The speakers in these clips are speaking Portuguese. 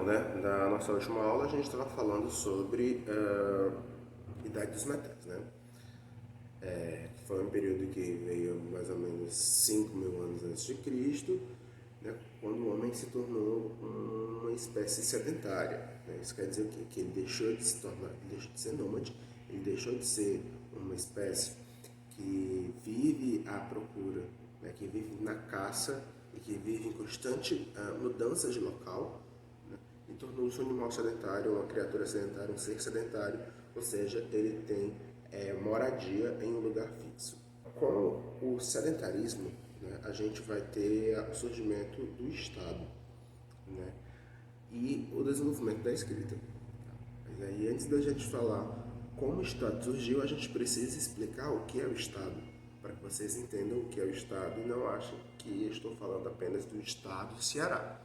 né, da nossa última aula a gente estava falando sobre Idade dos Metais, né? Foi um período que veio mais ou menos 5.000 anos antes de Cristo, né, quando o homem se tornou uma espécie sedentária. Né? Isso quer dizer o quê? Que ele deixou de se tornar, ele deixou de ser nômade, ele deixou de ser uma espécie que vive à procura, né, que vive na caça e que vive em constante mudança de local, né, e tornou-se um animal sedentário, uma criatura sedentária, um ser sedentário, ou seja, ele tem moradia em um lugar fixo. Com o sedentarismo, né, a gente vai ter o surgimento do Estado, né, e o desenvolvimento da escrita. Mas aí, antes da gente falar como o Estado surgiu, a gente precisa explicar o que é o Estado, para que vocês entendam o que é o Estado e não achem que eu estou falando apenas do Estado do Ceará.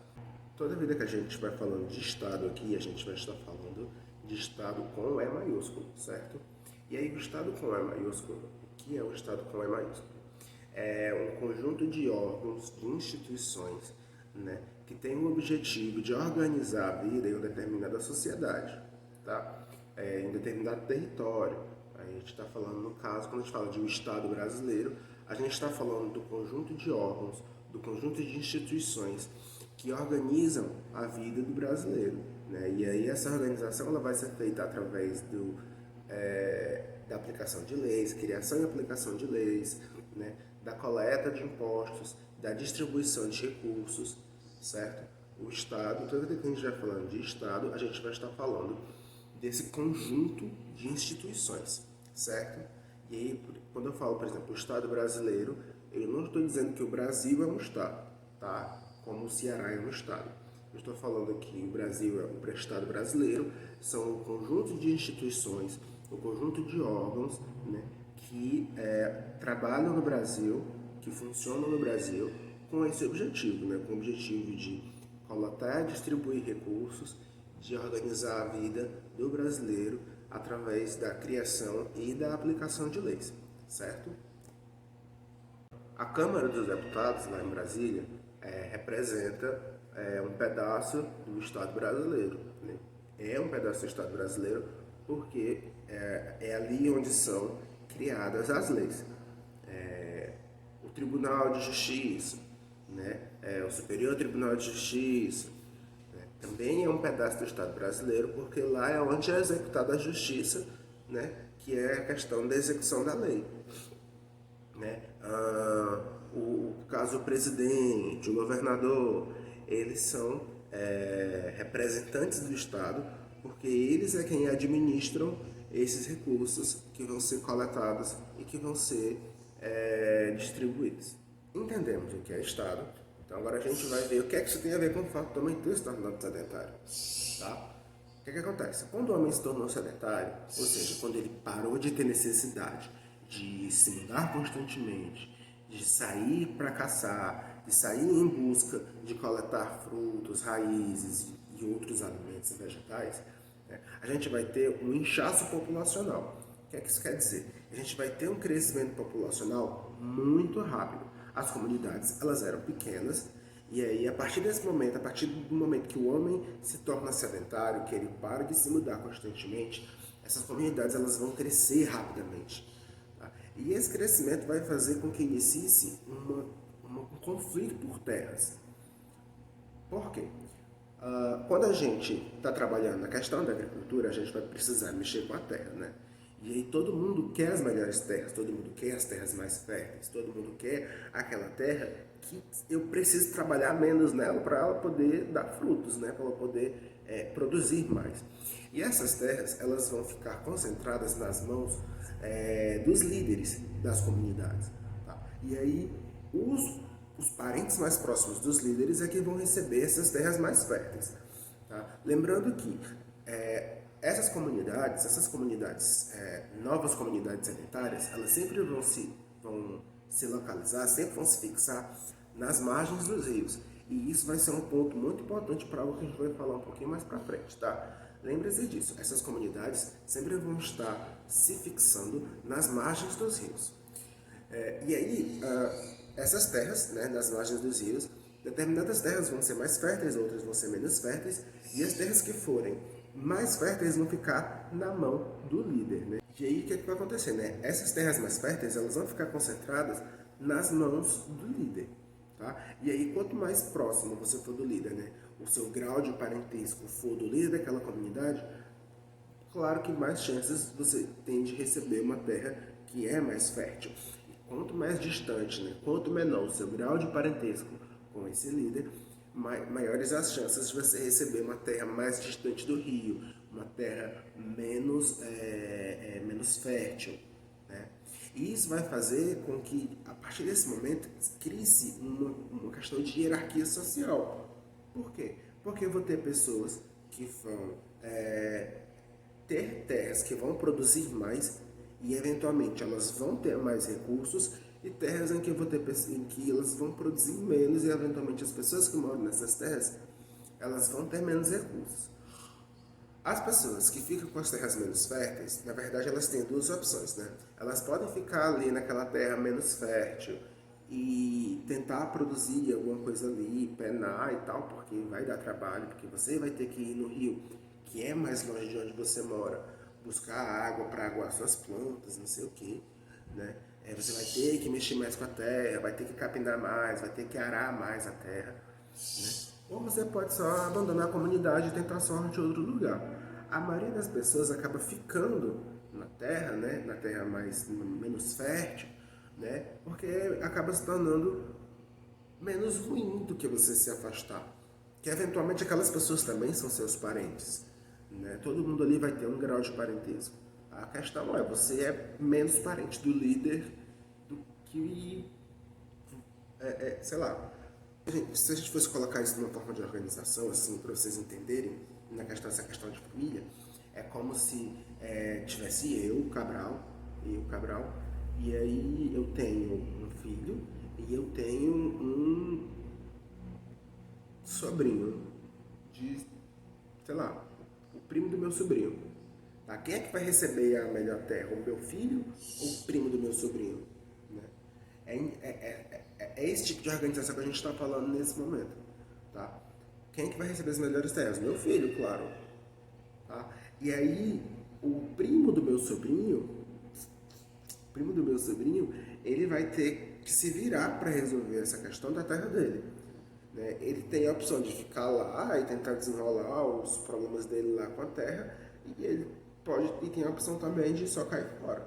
Toda vida que a gente vai falando de Estado aqui, a gente vai estar falando de Estado com E maiúsculo, certo? E aí o Estado com E maiúsculo, o que é o Estado com E maiúsculo? É um conjunto de órgãos, de instituições, né, que tem o objetivo de organizar a vida em uma determinada sociedade, tá? Em determinado território. A gente está falando, no caso, quando a gente fala de um Estado brasileiro, a gente está falando do conjunto de órgãos, do conjunto de instituições que organizam a vida do brasileiro, né? E aí essa organização ela vai ser feita através da aplicação de leis, criação e aplicação de leis, né? Da coleta de impostos, da distribuição de recursos, certo? O Estado, toda vez que a gente vai falando de Estado, a gente vai estar falando desse conjunto de instituições, certo? E aí, quando eu falo, por exemplo, o Estado brasileiro, eu não estou dizendo que o Brasil é um Estado, tá? Como o Ceará é um Estado. Eu estou falando que o Brasil é o Estado brasileiro, são um conjunto de instituições, um conjunto de órgãos, né, que trabalham no Brasil, que funcionam no Brasil com esse objetivo, né, com o objetivo de coletar e distribuir recursos, de organizar a vida do brasileiro através da criação e da aplicação de leis, certo? A Câmara dos Deputados, lá em Brasília, representa um pedaço do Estado brasileiro. Né? É um pedaço do Estado brasileiro porque é ali onde são criadas as leis. O Tribunal de Justiça, né? O Superior Tribunal de Justiça, né? Também é um pedaço do Estado brasileiro porque lá é onde é executada a justiça, né? Que é a questão da execução da lei. Né? O caso do presidente, o governador, eles são representantes do Estado, porque eles é quem administram esses recursos que vão ser coletados e que vão ser distribuídos. Entendemos o que é Estado, então agora a gente vai ver o que é que isso tem a ver com o fato do homem ter se tornado sedentário. Tá? O que acontece? Quando o homem se tornou sedentário, ou seja, quando ele parou de ter necessidade de se mudar constantemente, de sair para caçar, de sair em busca de coletar frutos, raízes e outros alimentos e vegetais, né, a gente vai ter um inchaço populacional. O que é que isso quer dizer? A gente vai ter um crescimento populacional muito rápido. As comunidades elas eram pequenas, e aí, a partir desse momento, a partir do momento que o homem se torna sedentário, que ele para de se mudar constantemente, essas comunidades elas vão crescer rapidamente. Tá? E esse crescimento vai fazer com que inicie um conflito por terras. Por quê? Quando a gente está trabalhando na questão da agricultura, a gente vai precisar mexer com a terra, né? E aí todo mundo quer as melhores terras, todo mundo quer as terras mais férteis, todo mundo quer aquela terra que eu preciso trabalhar menos nela para ela poder dar frutos, né? Para ela poder produzir mais. E essas terras elas vão ficar concentradas nas mãos dos líderes das comunidades. Tá? E aí os parentes mais próximos dos líderes é que vão receber essas terras mais férteis. Tá? Lembrando que essas comunidades, novas comunidades sedentárias, elas sempre vão se localizar, sempre vão se fixar nas margens dos rios. E isso vai ser um ponto muito importante para algo que a gente vai falar um pouquinho mais para frente, tá? Lembre-se disso, essas comunidades sempre vão estar se fixando nas margens dos rios. E aí, essas terras, né, nas margens dos rios, Determinadas terras vão ser mais férteis, outras vão ser menos férteis, e as terras que forem mais férteis vão ficar na mão do líder, né? E aí o que vai acontecer, né? Essas terras mais férteis, elas vão ficar concentradas nas mãos do líder, tá? E aí quanto mais próximo você for do líder, né? O seu grau de parentesco for do líder daquela comunidade, claro que mais chances você tem de receber uma terra que é mais fértil. E quanto mais distante, né? Quanto menor o seu grau de parentesco com esse líder, maiores as chances de você receber uma terra mais distante do rio, uma terra menos fértil, né? E isso vai fazer com que, a partir desse momento, crie-se uma questão de hierarquia social. Por quê? Porque eu vou ter pessoas que vão ter terras que vão produzir mais e, eventualmente, elas vão ter mais recursos, e terras em que eu vou ter em que elas vão produzir menos e, eventualmente, as pessoas que moram nessas terras, elas vão ter menos recursos. As pessoas que ficam com as terras menos férteis, na verdade, elas têm duas opções, né? Elas podem ficar ali naquela terra menos fértil e tentar produzir alguma coisa ali, penar e tal, porque vai dar trabalho, porque você vai ter que ir no rio, que é mais longe de onde você mora, buscar água para aguar suas plantas, não sei o que, né? Você vai ter que mexer mais com a terra, vai ter que capinar mais, vai ter que arar mais a terra, né? Ou você pode só abandonar a comunidade e tentar sorte em outro lugar. A maioria das pessoas acaba ficando na terra, né? Na terra menos fértil, né? Porque acaba se tornando menos ruim do que você se afastar. Que eventualmente aquelas pessoas também são seus parentes, né? Todo mundo ali vai ter um grau de parentesco. A questão é, você é menos parente do líder do que, sei lá. Se a gente fosse colocar isso numa forma de organização, assim, para vocês entenderem, essa questão de família, é como se tivesse eu, Cabral, e aí eu tenho um filho e eu tenho um sobrinho de, sei lá, o primo do meu sobrinho. Tá? Quem é que vai receber a melhor terra? O meu filho ou o primo do meu sobrinho? Né? É esse tipo de organização que a gente está falando nesse momento. Tá? Quem é que vai receber as melhores terras? Meu filho, claro. Tá? E aí, o primo do meu sobrinho, ele vai ter que se virar para resolver essa questão da terra dele. Né? Ele tem a opção de ficar lá e tentar desenrolar os problemas dele lá com a terra, e ele tem a opção também de só cair fora.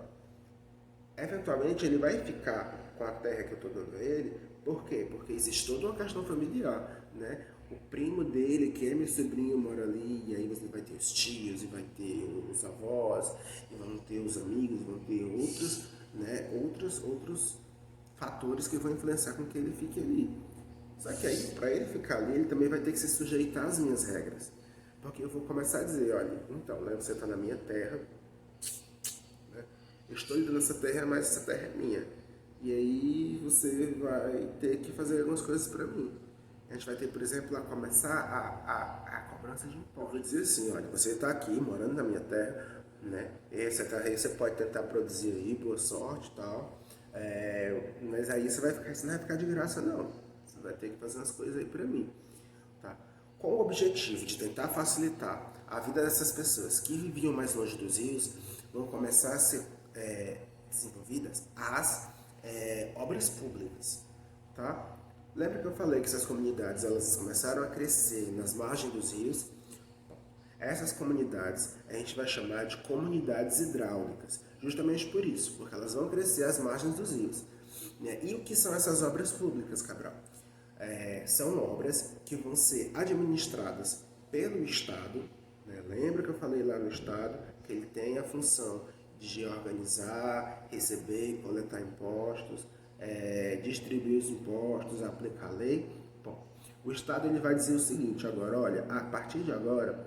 Eventualmente ele vai ficar com a terra que eu estou dando a ele. Por quê? Porque existe toda uma questão familiar, né? O primo dele, que é meu sobrinho, mora ali, e aí você vai ter os tios, e vai ter os avós, e vão ter os amigos, vão ter outros, né? Outros fatores que vão influenciar com que ele fique ali. Só que aí, para ele ficar ali, ele também vai ter que se sujeitar às minhas regras. Porque eu vou começar a dizer, olha, então, né, você está na minha terra, né, eu estou lhe dando essa terra, mas essa terra é minha. E aí você vai ter que fazer algumas coisas para mim. A gente vai ter, por exemplo, a começar a cobrança de impostos. Vou dizer assim, olha, você está aqui, morando na minha terra, né, essa terra aí você pode tentar produzir aí, boa sorte e tal, mas aí você não vai ficar de graça, não. Você vai ter que fazer umas coisas aí para mim. Tá? Com o objetivo de tentar facilitar a vida dessas pessoas que viviam mais longe dos rios, vão começar a ser desenvolvidas as obras públicas. Tá? Lembra que eu falei que essas comunidades elas começaram a crescer nas margens dos rios? Essas comunidades a gente vai chamar de comunidades hidráulicas, justamente por isso, porque elas vão crescer às margens dos rios. Né? E o que são essas obras públicas, Cabral? São obras que vão ser administradas pelo Estado. Né? Lembra que eu falei lá no Estado que ele tem a função de organizar, receber, coletar impostos, distribuir os impostos, aplicar a lei? Bom, o Estado ele vai dizer o seguinte agora, olha, a partir de agora,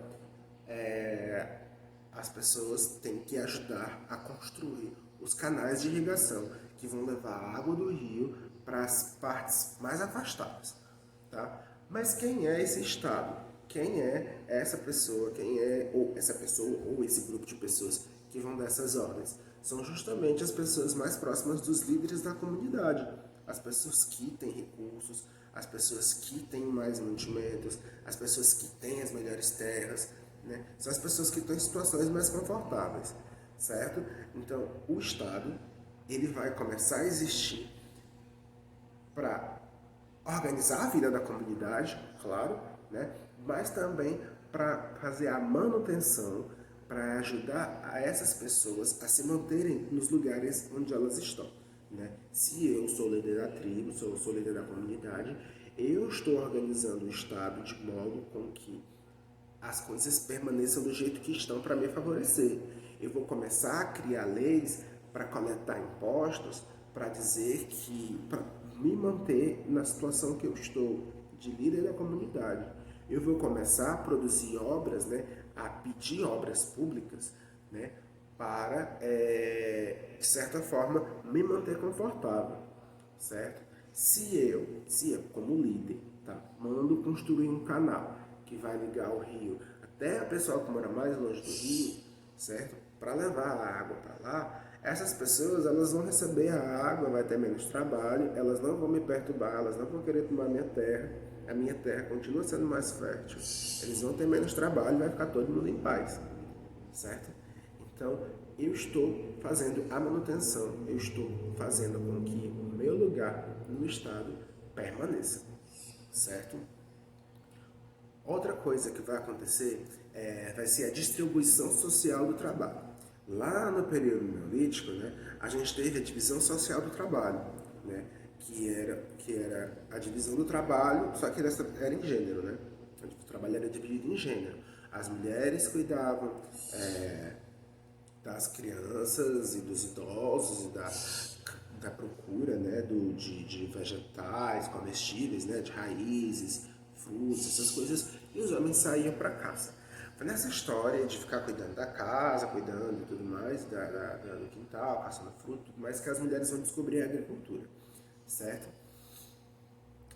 as pessoas têm que ajudar a construir os canais de irrigação que vão levar a água do rio para as partes mais afastadas, tá? Mas quem é esse Estado? Quem é essa pessoa? Quem é ou essa pessoa ou esse grupo de pessoas que vão dar essas ordens? São justamente as pessoas mais próximas dos líderes da comunidade, as pessoas que têm recursos, as pessoas que têm mais mantimentos, as pessoas que têm as melhores terras, né? São as pessoas que estão em situações mais confortáveis, certo? Então, o Estado, ele vai começar a existir para organizar a vida da comunidade, claro, né? Mas também para fazer a manutenção, para ajudar a essas pessoas a se manterem nos lugares onde elas estão. Né? Se eu sou líder da tribo, se eu sou líder da comunidade, eu estou organizando o Estado de modo com que as coisas permaneçam do jeito que estão para me favorecer. Eu vou começar a criar leis para coletar impostos, para dizer que, para me manter na situação que eu estou, de líder da comunidade. Eu vou começar a produzir obras, né, a pedir obras públicas, né, para, de certa forma, me manter confortável, certo? Se eu como líder, tá, mando construir um canal que vai ligar o rio até a pessoa que mora mais longe do rio, certo? Para levar a água para lá, essas pessoas elas vão receber a água, vai ter menos trabalho, elas não vão me perturbar, elas não vão querer tomar a minha terra continua sendo mais fértil, eles vão ter menos trabalho, vai ficar todo mundo em paz, certo? Então, eu estou fazendo a manutenção, eu estou fazendo com que o meu lugar no Estado permaneça, certo? Outra coisa que vai acontecer vai ser a distribuição social do trabalho. Lá no período neolítico, né, a gente teve a divisão social do trabalho, né, que era a divisão do trabalho, só que era em gênero, né? O trabalho era dividido em gênero. As mulheres cuidavam das crianças e dos idosos e da procura, né, de vegetais comestíveis, né, de raízes, frutos, essas coisas, e os homens saíam para caça. Foi nessa história de ficar cuidando da casa, cuidando e tudo mais, do quintal, caçando fruto, tudo mais, que as mulheres vão descobrir a agricultura, certo?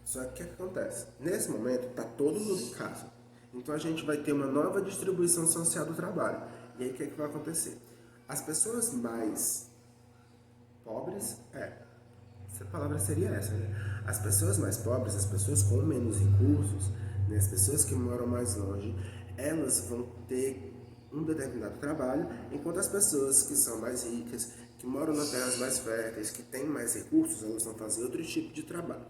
Só que o que acontece? Nesse momento, está todo mundo em casa. Então a gente vai ter uma nova distribuição social do trabalho. E aí o que vai acontecer? As pessoas mais pobres, essa palavra seria essa, né? As pessoas mais pobres, as pessoas com menos recursos, né, as pessoas que moram mais longe, elas vão ter um determinado trabalho, enquanto as pessoas que são mais ricas, que moram nas terras mais férteis, que têm mais recursos, elas vão fazer outro tipo de trabalho.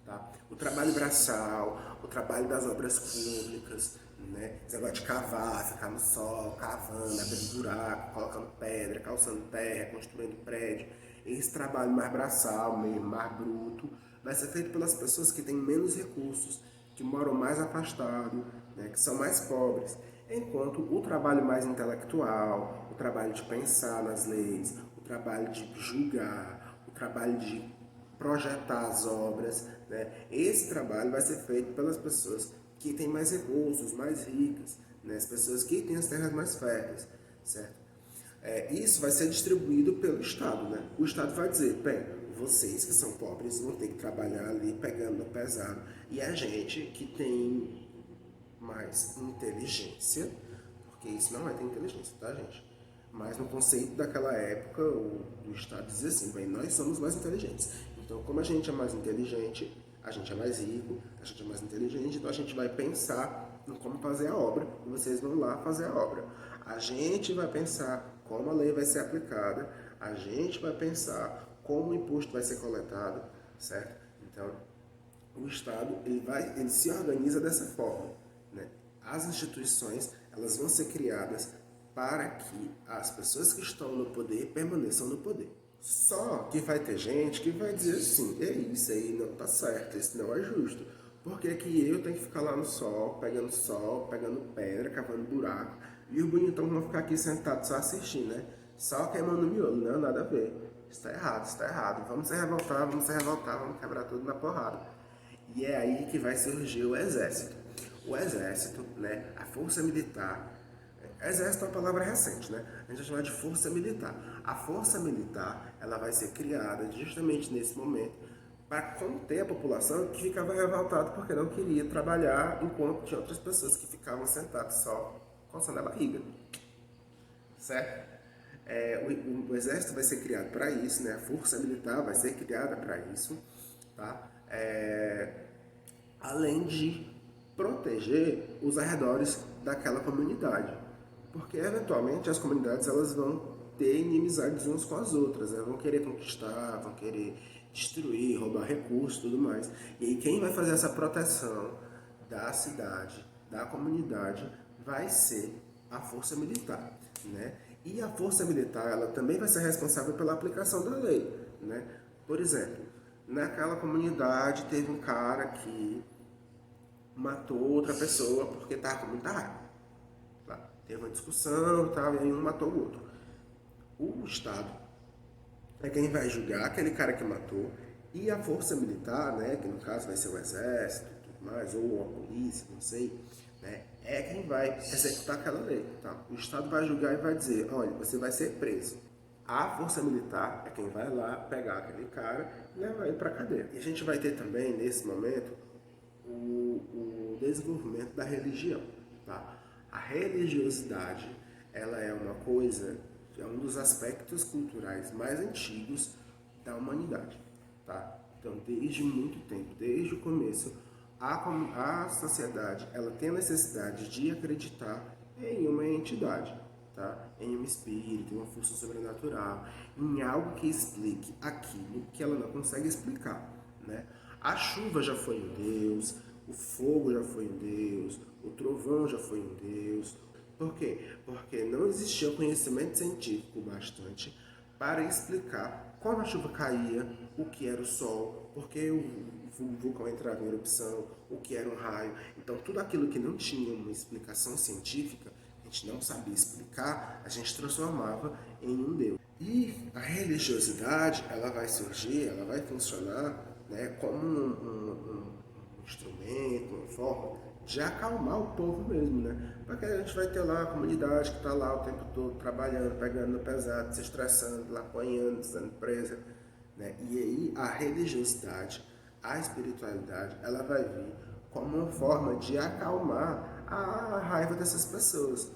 Tá? O trabalho braçal, o trabalho das obras públicas, né? Esse negócio de cavar, ficar no sol, cavando, abrindo buraco, colocando pedra, calçando terra, construindo prédio. Esse trabalho mais braçal, mais bruto, vai ser feito pelas pessoas que têm menos recursos, que moram mais afastados, né? Que são mais pobres. Enquanto o trabalho mais intelectual, o trabalho de pensar nas leis, o trabalho de julgar, o trabalho de projetar as obras, né? Esse trabalho vai ser feito pelas pessoas que têm mais recursos, mais ricas, né? As pessoas que têm as terras mais férteis, certo? Isso vai ser distribuído pelo Estado, né? O Estado vai dizer, bem, vocês que são pobres vão ter que trabalhar ali pegando no pesado, e a gente que tem mais inteligência, porque isso não é ter inteligência, tá, gente? Mas no conceito daquela época, o Estado dizia assim, bem, nós somos mais inteligentes. Então, como a gente é mais inteligente, a gente é mais rico, a gente é mais inteligente, então a gente vai pensar em como fazer a obra e vocês vão lá fazer a obra. A gente vai pensar como a lei vai ser aplicada, a gente vai pensar como o imposto vai ser coletado, certo? Então, o Estado ele se organiza dessa forma, né? As instituições elas vão ser criadas para que as pessoas que estão no poder permaneçam no poder. Só que vai ter gente que vai dizer assim, isso aí não tá certo, isso não é justo. Por que que eu tenho que ficar lá no sol, pegando pedra, cavando buraco, e os bonitão vão ficar aqui sentados só assistindo, né? Só queimando miolo, não, nada a ver. Isso tá errado. Vamos se revoltar, vamos quebrar tudo na porrada. E é aí que vai surgir o exército. O exército, né, a força militar. Exército é uma palavra recente, né? A gente vai chamar de força militar. A força militar, ela vai ser criada justamente nesse momento para conter a população que ficava revoltada porque não queria trabalhar, enquanto tinha outras pessoas que ficavam sentadas só coçando a barriga, certo? O exército vai ser criado para isso, né? A força militar vai ser criada para isso, tá? além de proteger os arredores daquela comunidade. Porque, eventualmente, as comunidades elas vão ter inimizades umas com as outras, né? Vão querer conquistar, vão querer destruir, roubar recursos e tudo mais. E aí quem vai fazer essa proteção da cidade, da comunidade, vai ser a força militar, né? E a força militar, ela também vai ser responsável pela aplicação da lei, né? Por exemplo, naquela comunidade teve um cara que matou outra pessoa porque estava com muita raiva. Tá? Teve uma discussão e tal, e aí um matou o outro. O Estado é quem vai julgar aquele cara que matou e a força militar, né, que no caso vai ser o exército, tudo mais, ou a polícia, não sei, né, é quem vai executar aquela lei. Tá? O Estado vai julgar e vai dizer, olha, você vai ser preso. A força militar é quem vai lá pegar aquele cara e levar ele para a cadeia. E a gente vai ter também, nesse momento, o desenvolvimento da religião. Tá? A religiosidade, ela é uma coisa, é um dos aspectos culturais mais antigos da humanidade. Tá? Então, desde muito tempo, desde o começo, a sociedade ela tem a necessidade de acreditar em uma entidade, tá? Em um espírito, em uma força sobrenatural, em algo que explique aquilo que ela não consegue explicar, né? A chuva já foi um Deus, o fogo já foi um Deus, o trovão já foi um Deus. Por quê? Porque não existia conhecimento científico bastante para explicar como a chuva caía, o que era o sol, porque o vulcão entrava em erupção, o que era um raio. Então, tudo aquilo que não tinha uma explicação científica, a gente não sabia explicar, a gente transformava em um Deus. E a religiosidade, ela vai surgir, ela vai funcionar, né, como um instrumento, uma forma de acalmar o povo mesmo, né? Porque a gente vai ter lá a comunidade que está lá o tempo todo trabalhando, pegando no pesado, se estressando, lá apanhando, sendo presa, né? E aí a religiosidade, a espiritualidade, ela vai vir como uma forma de acalmar a raiva dessas pessoas.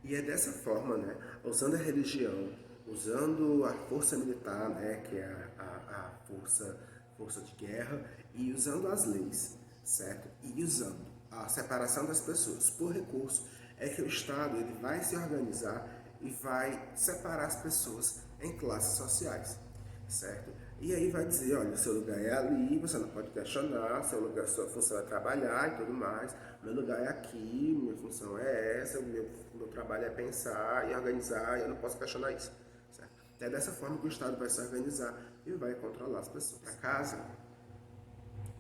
E é dessa forma, né, usando a religião, usando a força militar, né, que é a força de guerra, e usando as leis, certo? E usando a separação das pessoas por recurso, é que o Estado ele vai se organizar e vai separar as pessoas em classes sociais, certo? E aí vai dizer, olha, o seu lugar é ali, você não pode questionar, seu lugar, sua função é trabalhar e tudo mais, meu lugar é aqui, minha função é essa, meu trabalho é pensar e organizar, e eu não posso questionar isso, certo? É dessa forma que o Estado vai se organizar e vai controlar as pessoas. A casa,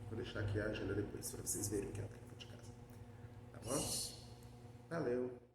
vou deixar aqui a agenda depois para vocês verem o que é o tempo de casa, tá bom? Valeu!